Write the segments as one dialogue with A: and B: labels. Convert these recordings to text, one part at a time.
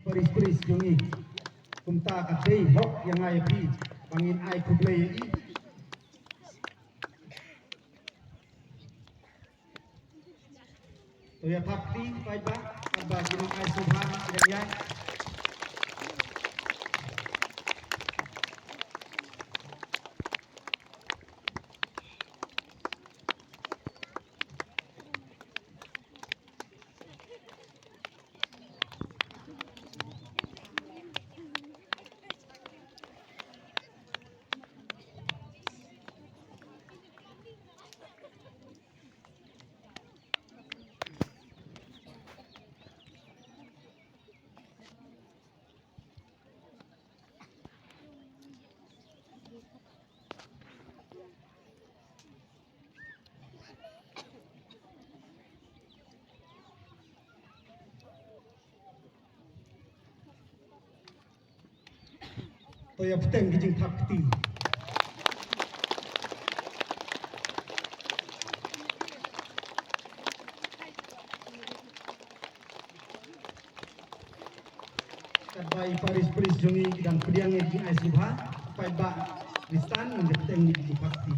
A: Paris jungi kumta kadei hok yang ai pi pangin ai khublei i to ya thapti paitbah aba ginong ai subha yang yai to ya peteng jing thapti kadai Paris jungi dan pediang jing ai subha paitbah listan menjadi peteng jing thapti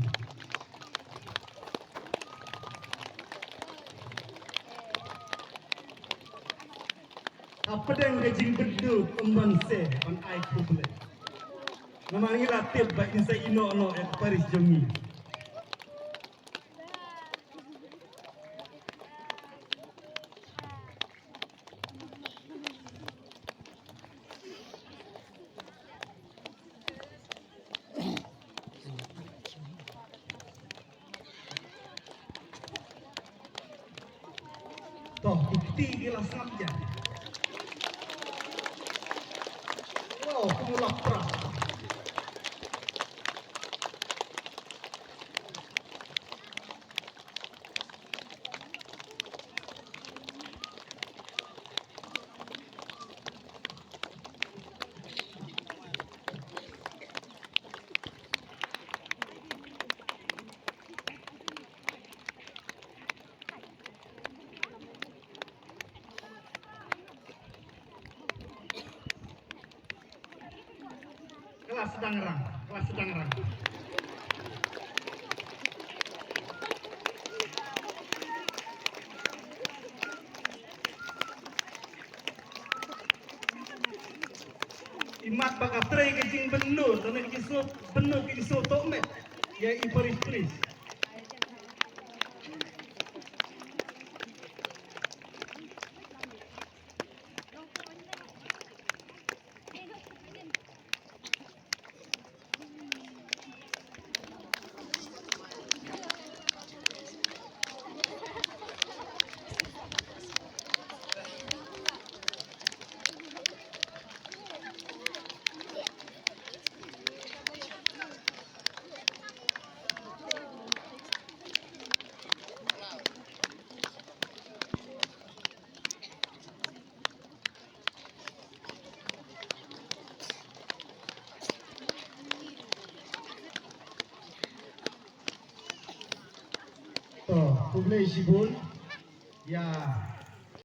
A: pedang jing bedu pembanse on ai khublei Namangi latip ba insa ino no et Paris jungi toh bukti gila saja wow pemulak perang kelas sedang rang imat baka tray ke jing benur dan ke isu benur ke isu tokmet ya i Paris to khublei sibul ya